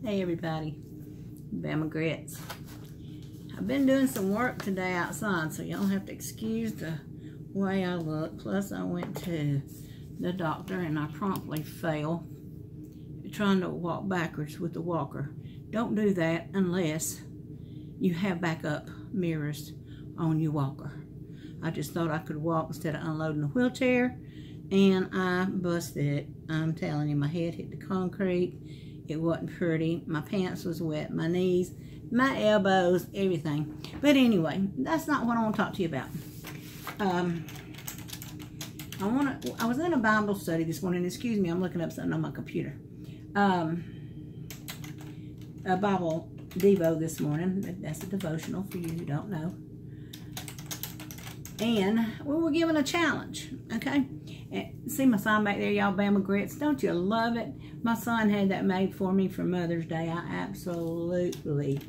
Hey everybody, Bama Grits. I've been doing some work today outside, so y'all have to excuse the way I look. Plus I went to the doctor and I promptly fell trying to walk backwards with the walker. Don't do that unless you have backup mirrors on your walker. I just thought I could walk instead of unloading the wheelchair, and I busted it. I'm telling you, my head hit the concrete. It wasn't pretty. My pants was wet, my knees, my elbows, everything. But anyway, that's not what I want to talk to you about. I was in a Bible study this morning. Excuse me, I'm looking up something on my computer. A Bible Devo this morning. That's a devotional for you who don't know. And we were given a challenge, okay? And see my sign back there, y'all, Bama Grits? Don't you love it? My son had that made for me for Mother's Day. I absolutely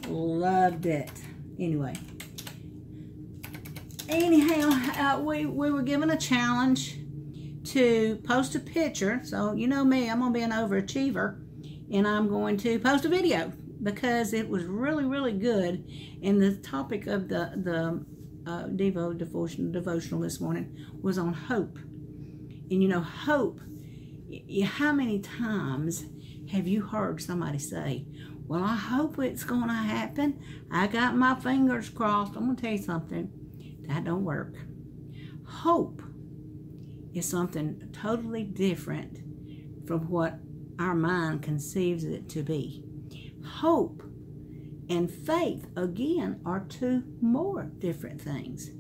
loved it. Anyhow, we were given a challenge to post a picture. So, you know me, I'm going to be an overachiever. And I'm going to post a video because it was really, really good. And the topic of the devotional this morning was on hope. And you know, hope, how many times have you heard somebody say, well, I hope it's going to happen. I got my fingers crossed. I'm going to tell you something. That don't work. Hope is something totally different from what our mind conceives it to be. Hope and faith, again, are two more different things.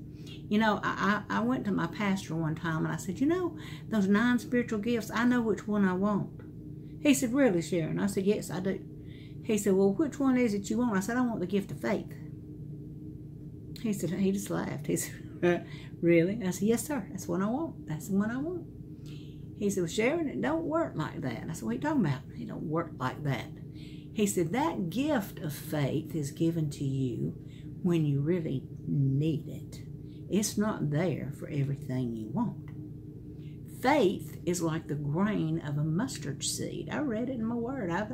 You know, I went to my pastor one time and I said, you know, those 9 spiritual gifts, I know which one I want. He said, really, Sharon? I said, yes, I do. He said, well, which one is it you want? I said, I want the gift of faith. He said, he just laughed. He said, really? I said, yes, sir. That's what I want. That's the one I want. He said, well, Sharon, it don't work like that. I said, what are you talking about? It don't work like that. He said, that gift of faith is given to you when you really need it. It's not there for everything you want. Faith is like the grain of a mustard seed. I read it in my word. I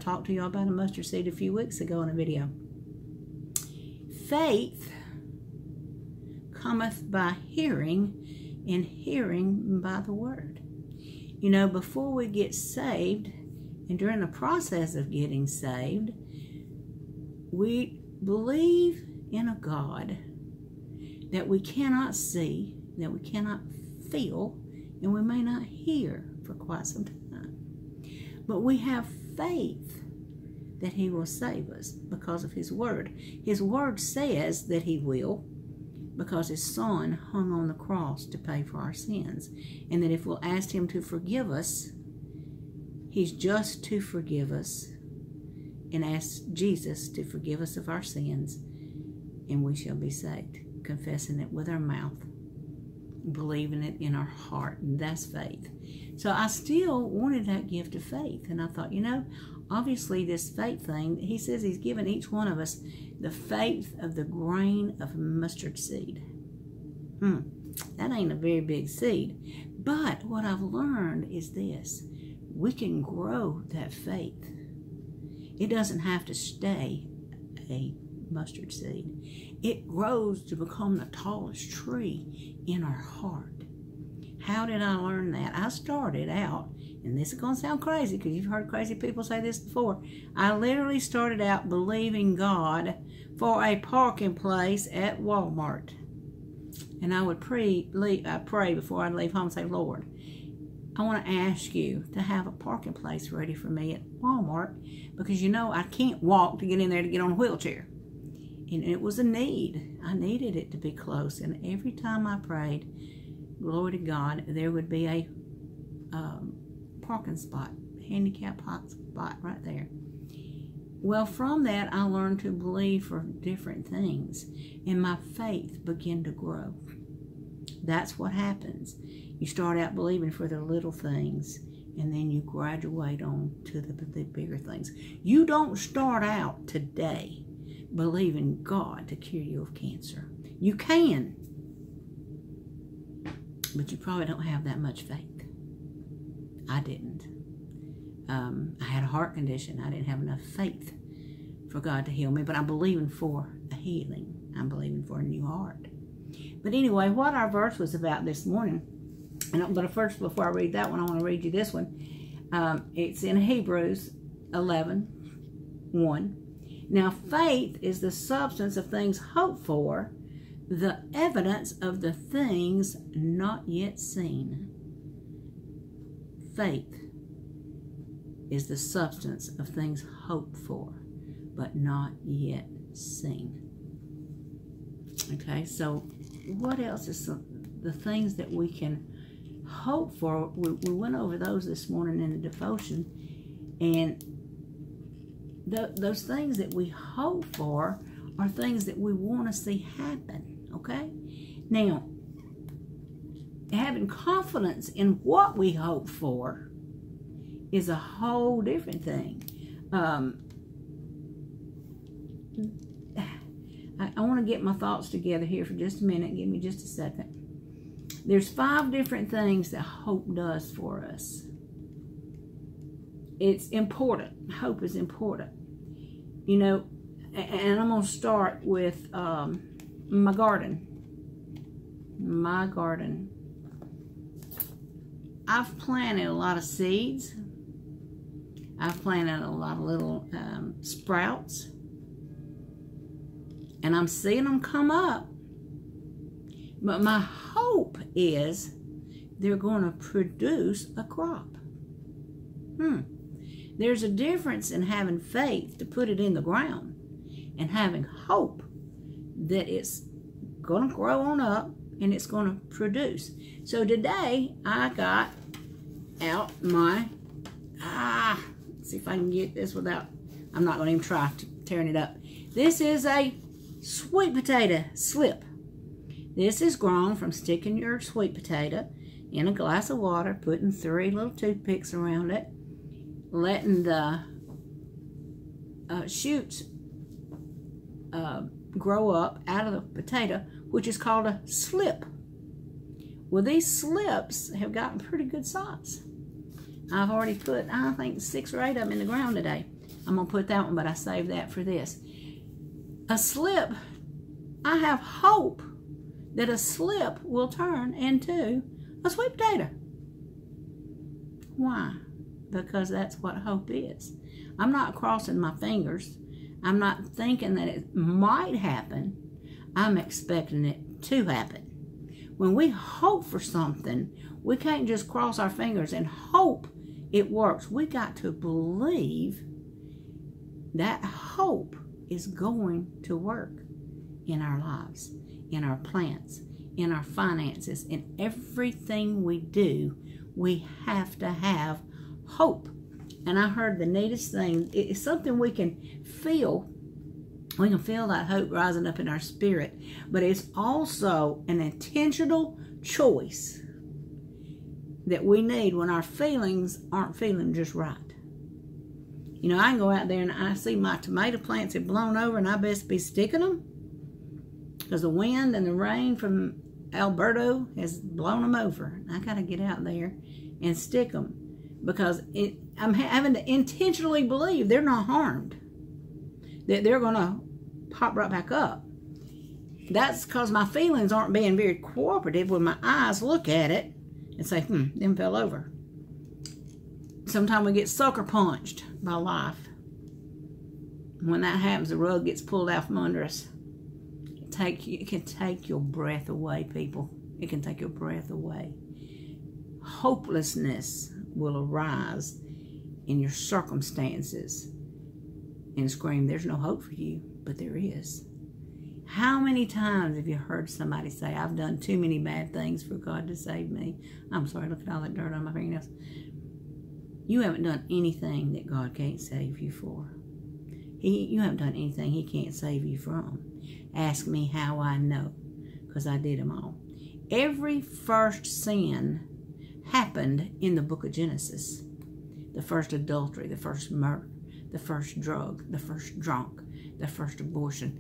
talked to y'all about a mustard seed a few weeks ago in a video. Faith cometh by hearing, and hearing by the word. You know, before we get saved, and during the process of getting saved, we believe in a God that we cannot see, that we cannot feel, and we may not hear for quite some time. But we have faith that he will save us because of his word. His word says that he will, because his son hung on the cross to pay for our sins, and that if we'll ask him to forgive us, he's just to forgive us, and ask Jesus to forgive us of our sins, and we shall be saved. Confessing it with our mouth, believing it in our heart, and that's faith. So I still wanted that gift of faith, and I thought, you know, obviously this faith thing, he says he's given each one of us the faith of the grain of mustard seed. That ain't a very big seed, but what I've learned is this: we can grow that faith. It doesn't have to stay a mustard seed. It grows to become the tallest tree in our heart. How did I learn that? I started out, and this is going to sound crazy because you've heard crazy people say this before. I literally started out believing God for a parking place at Walmart. And I would pray before I'd leave home and say, Lord, I want to ask you to have a parking place ready for me at Walmart, because you know I can't walk to get in there to get on a wheelchair. And it was a need. I needed it to be close. And every time I prayed, glory to God, there would be a parking spot, handicap spot right there. Well, from that, I learned to believe for different things. And my faith began to grow. That's what happens. You start out believing for the little things, and then you graduate on to the bigger things. You don't start out today believing God to cure you of cancer. You can, but you probably don't have that much faith. I didn't. I had a heart condition. I didn't have enough faith for God to heal me, but I'm believing for a healing. I'm believing for a new heart. But anyway, what our verse was about this morning, but first, before I read that one, I want to read you this one. It's in Hebrews 11:1. Now, faith is the substance of things hoped for, the evidence of the things not yet seen. Faith is the substance of things hoped for, but not yet seen. Okay, so what else is the things that we can hope for? We went over those this morning in the devotion, and those things that we hope for are things that we want to see happen. Okay, now having confidence in what we hope for is a whole different thing. I want to get my thoughts together here for just a minute. Give me just a second. There's 5 different things that hope does for us. It's important. Hope is important. You know, and I'm going to start with my garden. My garden. I've planted a lot of seeds. I've planted a lot of little sprouts. And I'm seeing them come up. But my hope is they're going to produce a crop. There's a difference in having faith to put it in the ground and having hope that it's going to grow on up and it's going to produce. So today I got out my, let's see if I can get this without, I'm not going to even try tearing it up. This is a sweet potato slip. This is grown from sticking your sweet potato in a glass of water, putting 3 little toothpicks around it, letting the shoots grow up out of the potato, which is called a slip. Well, these slips have gotten pretty good size. I've already put, I think, 6 or 8 of them in the ground today. I'm going to put that one, but I saved that for this. A slip, I have hope that a slip will turn into a sweet potato. Why? Because that's what hope is. I'm not crossing my fingers. I'm not thinking that it might happen. I'm expecting it to happen. When we hope for something, we can't just cross our fingers and hope it works. We got to believe that hope is going to work in our lives, in our plants, in our finances, in everything we do. We have to have hope. And I heard the neatest thing. It's something we can feel. We can feel that hope rising up in our spirit. But it's also an intentional choice that we need when our feelings aren't feeling just right. You know, I can go out there and I see my tomato plants have blown over and I best be sticking them because the wind and the rain from Alberto has blown them over. I got to get out there and stick them because I'm having to intentionally believe they're not harmed, that they're going to pop right back up. That's because my feelings aren't being very cooperative when my eyes look at it and say, them fell over. Sometimes we get sucker punched by life. When that happens, the rug gets pulled out from under us. It can take your breath away, people. It can take your breath away. Hopelessness will arise in your circumstances and scream, there's no hope for you, but there is. How many times have you heard somebody say, I've done too many bad things for God to save me? I'm sorry, look at all that dirt on my fingernails. You haven't done anything that God can't save you for. You haven't done anything He can't save you from. Ask me how I know, because I did them all. Every first sin happened in the book of Genesis. The first adultery, the first murder, the first drug, the first drunk, the first abortion,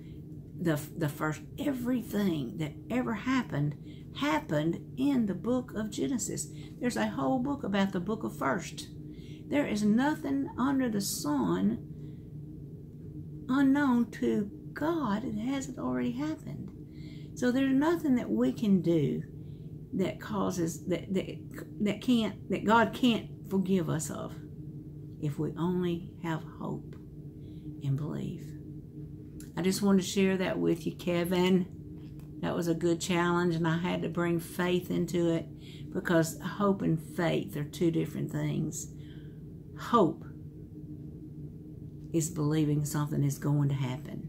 the first everything that ever happened in the book of Genesis. There's a whole book about the book of first. There is nothing under the sun unknown to God that hasn't already happened. So there's nothing that we can do that causes that God can't forgive us of, if we only have hope and believe. I just wanted to share that with you, Kevin. That was a good challenge, and I had to bring faith into it, because hope and faith are two different things. Hope is believing something is going to happen,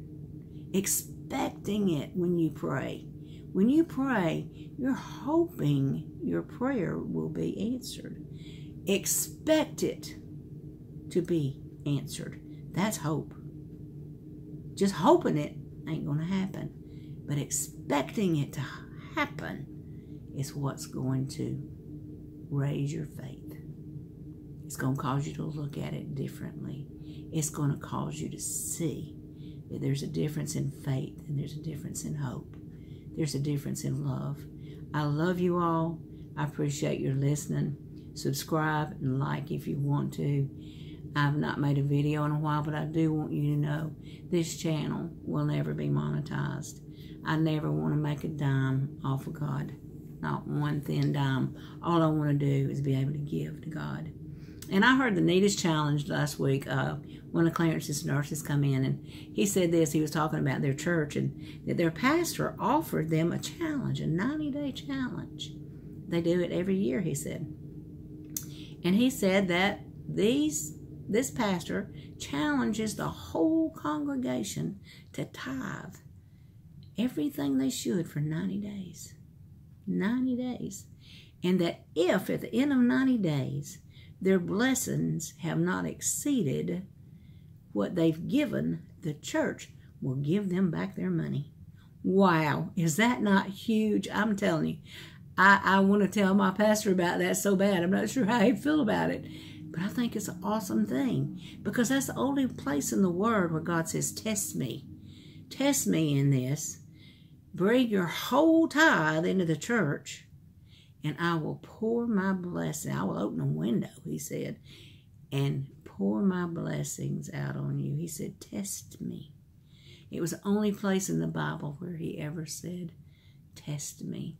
expecting it when you pray. When you pray, you're hoping your prayer will be answered. Expect it to be answered. That's hope. Just hoping it ain't going to happen. But expecting it to happen is what's going to raise your faith. It's going to cause you to look at it differently. It's going to cause you to see that there's a difference in faith and there's a difference in hope. There's a difference in love. I love you all. I appreciate your listening. Subscribe and like if you want to. I've not made a video in a while, but I do want you to know this channel will never be monetized. I never want to make a dime off of God. Not one thin dime. All I want to do is be able to give to God. And I heard the neatest challenge last week. One of Clarence's nurses come in, and he said this. He was talking about their church, and that their pastor offered them a challenge, a 90-day challenge. They do it every year, he said. And he said that this pastor challenges the whole congregation to tithe everything they should for 90 days. 90 days. And that if at the end of 90 days, their blessings have not exceeded what they've given, the church will give them back their money. Wow, is that not huge? I'm telling you, I want to tell my pastor about that so bad. I'm not sure how he'd feel about it, but I think it's an awesome thing, because that's the only place in the Word where God says, test me. Test me in this. Bring your whole tithe into the church, and I will pour my blessing. I will open a window, he said, and pour my blessings out on you. He said, test me. It was the only place in the Bible where he ever said, test me.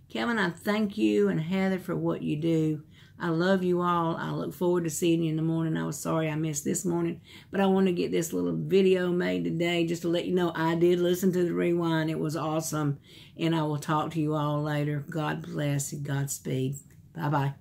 Kevin, I thank you and Heather for what you do. I love you all. I look forward to seeing you in the morning. I was sorry I missed this morning, but I want to get this little video made today just to let you know I did listen to the rewind. It was awesome, and I will talk to you all later. God bless and Godspeed. Bye-bye.